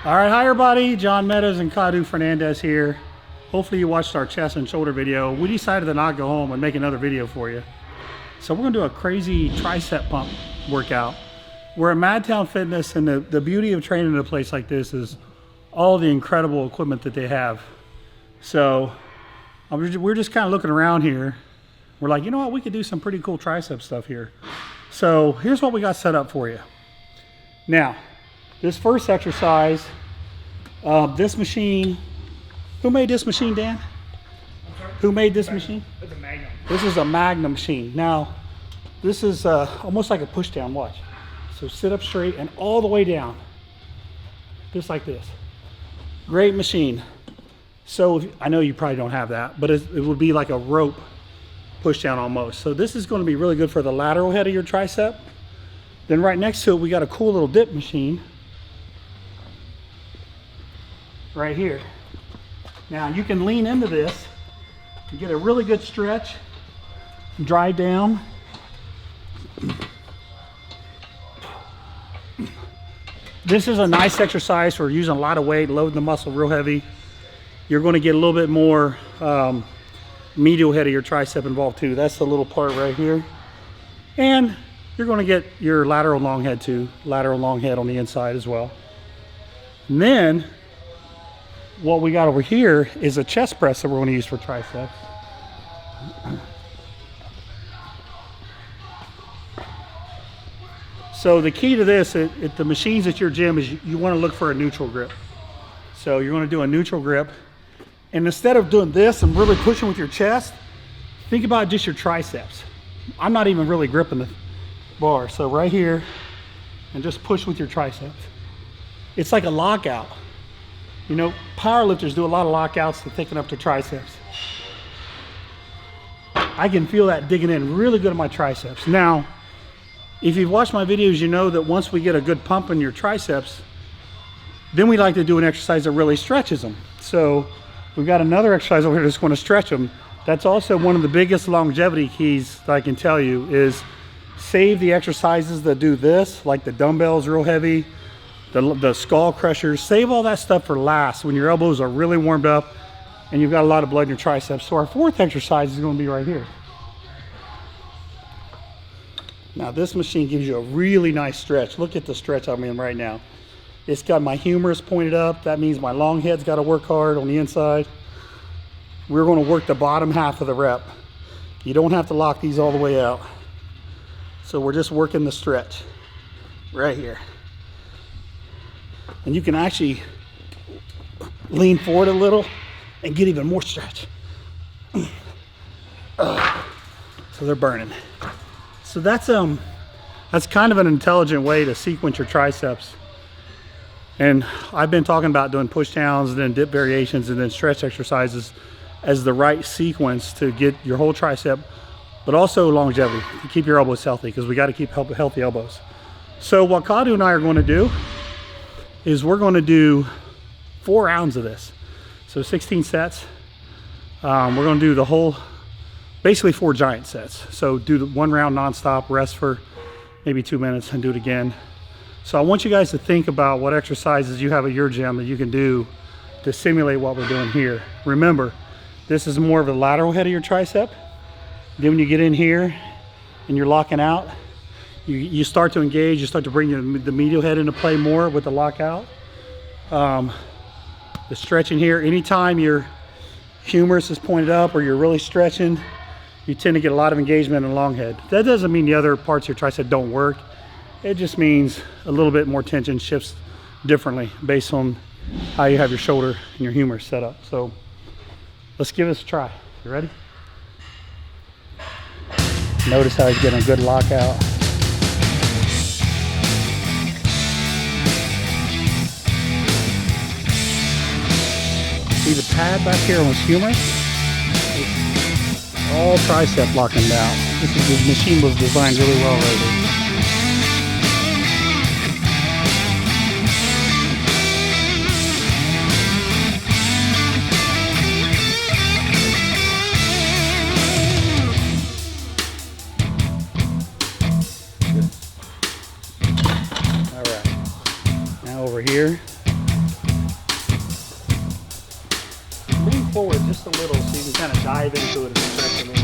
All right, hi everybody, John Meadows and Cadu Fernandez here. Hopefully you watched our chest and shoulder video. We decided to not go home and make another video for you. So we're gonna do a crazy tricep pump workout. We're at Madtown Fitness, and the beauty of training in a place like this is all the incredible equipment that they have. So we're just kind of looking around here. We're like, you know what, we could do some pretty cool tricep stuff here. So here's what we got set up for you. Now, this first exercise, this machine, who made this machine, Dan? Who made this machine? It's a Magnum. This is a Magnum machine. Now, this is almost like a push down, watch. So sit up straight and all the way down, just like this. Great machine. So I know you probably don't have that, but it would be like a rope push down almost. So this is going to be really good for the lateral head of your tricep. Then right next to it, we got a cool little dip machine right here. Now you can lean into this and get a really good stretch, drive down. This is a nice exercise for using a lot of weight, loading the muscle real heavy. You're going to get a little bit more medial head of your tricep involved too. That's the little part right here. And you're going to get your lateral long head too, lateral long head on the inside as well. And then what we got over here is a chest press that we're going to use for triceps. So the key to this at the machines at your gym is you want to look for a neutral grip. So you're going to do a neutral grip. And instead of doing this and really pushing with your chest, think about just your triceps. I'm not even really gripping the bar. So right here, and just push with your triceps. It's like a lockout. You know, powerlifters do a lot of lockouts to thicken up their triceps. I can feel that digging in really good at my triceps. Now, if you've watched my videos, you know that once we get a good pump in your triceps, then we like to do an exercise that really stretches them. So we've got another exercise over here that's going to stretch them. That's also one of the biggest longevity keys that I can tell you is save the exercises that do this, like the dumbbells real heavy, the skull crushers. Save all that stuff for last when your elbows are really warmed up and you've got a lot of blood in your triceps. So our fourth exercise is going to be right here. Now this machine gives you a really nice stretch. Look at the stretch I'm in right now. It's got my humerus pointed up. That means my long head's got to work hard on the inside. We're going to work the bottom half of the rep. You don't have to lock these all the way out. So we're just working the stretch right here. And you can actually lean forward a little and get even more stretch. So they're burning. So that's kind of an intelligent way to sequence your triceps. And I've been talking about doing push downs and then dip variations and then stretch exercises as the right sequence to get your whole tricep, but also longevity, to keep your elbows healthy, because we got to keep healthy elbows. So what Cadu and I are going to do is we're going to do 4 rounds of this. So 16 sets. We're going to do the whole, basically 4 giant sets. So do the 1 round nonstop, rest for maybe 2 minutes and do it again. So I want you guys to think about what exercises you have at your gym that you can do to simulate what we're doing here. Remember, this is more of the lateral head of your tricep. Then when you get in here and you're locking out, you start to engage, you start to bring the medial head into play more with the lockout. The stretching here, anytime your humerus is pointed up or you're really stretching, you tend to get a lot of engagement in the long head. That doesn't mean the other parts of your tricep don't work. It just means a little bit more tension shifts differently based on how you have your shoulder and your humerus set up. So let's give this a try. You ready? Notice how he's getting a good lockout. See the pad back here on his humerus? It's all tricep locking down. This machine was designed really well right here. All right, now over here, just a little so you can kind of dive into it and stretch it in.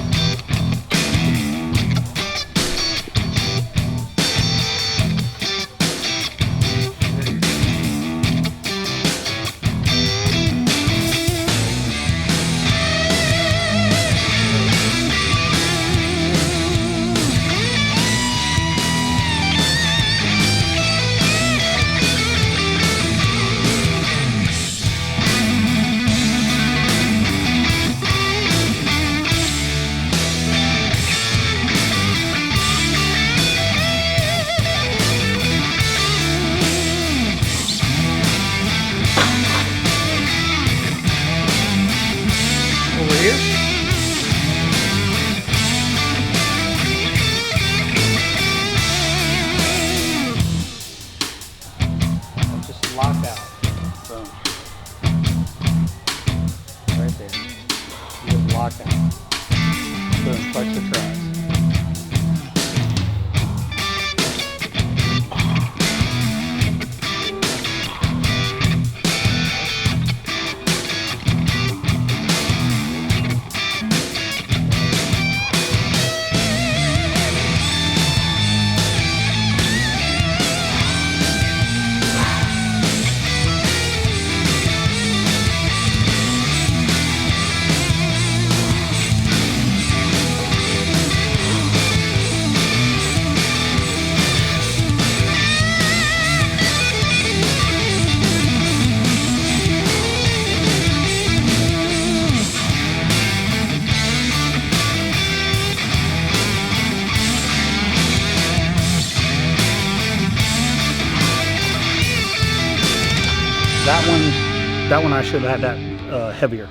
That one I should have had that heavier.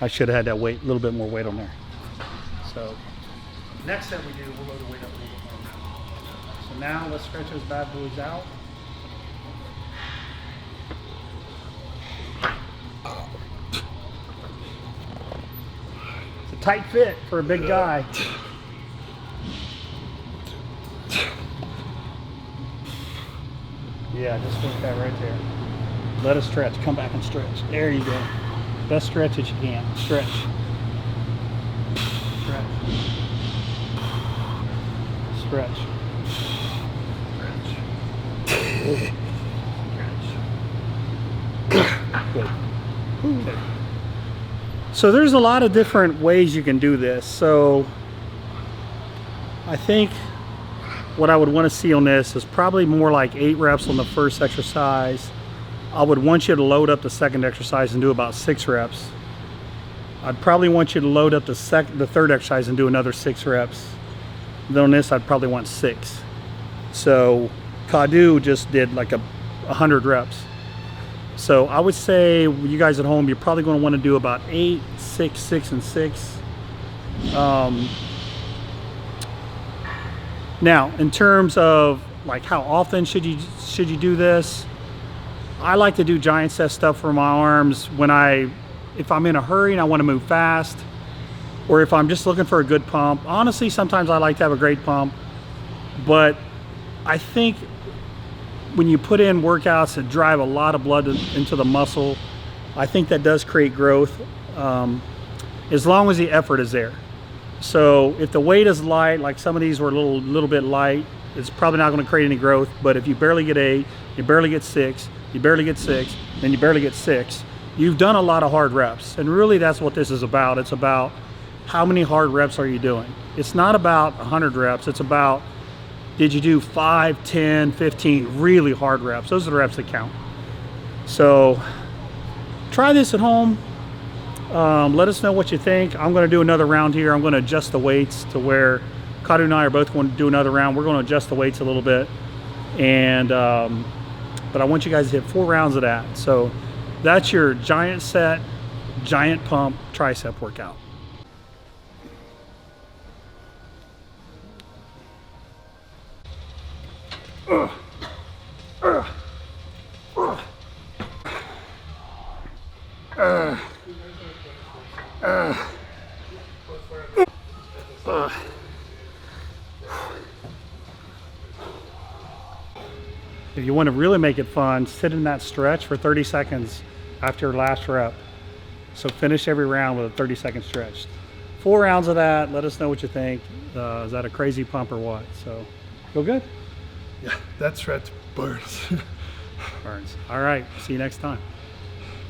I should have had that weight, a little bit more weight on there. So next step we do, we'll load the weight up a little bit more. So now let's stretch those bad boys out. It's a tight fit for a big guy. Yeah, just fit that right there. Let it stretch. Come back and stretch. There you go. Best stretch that you can. Stretch. Stretch. Stretch. Stretch. Stretch. Good. Okay. So there's a lot of different ways you can do this. So I think what I would want to see on this is probably more like 8 reps on the first exercise. I would want you to load up the second exercise and do about 6 reps. I'd probably want you to load up the third exercise and do another 6 reps. Then on this, I'd probably want 6. So Kadu just did like 100 reps. So I would say you guys at home, you're probably going to want to do about 8, 6, 6, and 6. Now, in terms of like how often should you do this? I like to do giant set stuff for my arms if I'm in a hurry and I want to move fast, or if I'm just looking for a good pump. Honestly, sometimes I like to have a great pump, but I think when you put in workouts that drive a lot of blood into the muscle, I think that does create growth, as long as the effort is there. So if the weight is light, like some of these were a little bit light, it's probably not going to create any growth. But if you barely get 8, you barely get 6, you barely get 6, then you barely get 6, you've done a lot of hard reps. And really that's what this is about. It's about how many hard reps are you doing. It's not about 100 reps. It's about, did you do 5, 10, 15 really hard reps? Those are the reps that count. So try this at home. Let us know what you think. I'm going to do another round here. I'm going to adjust the weights to where Kadu and I are both going to do another round. We're going to adjust the weights a little bit. And but I want you guys to hit 4 rounds of that. So that's your giant set, giant pump tricep workout. If you want to really make it fun, sit in that stretch for 30 seconds after your last rep. So finish every round with a 30-second stretch. 4 rounds of that. Let us know what you think. Is that a crazy pump or what? So feel good? Yeah, that stretch burns. Burns. All right. See you next time.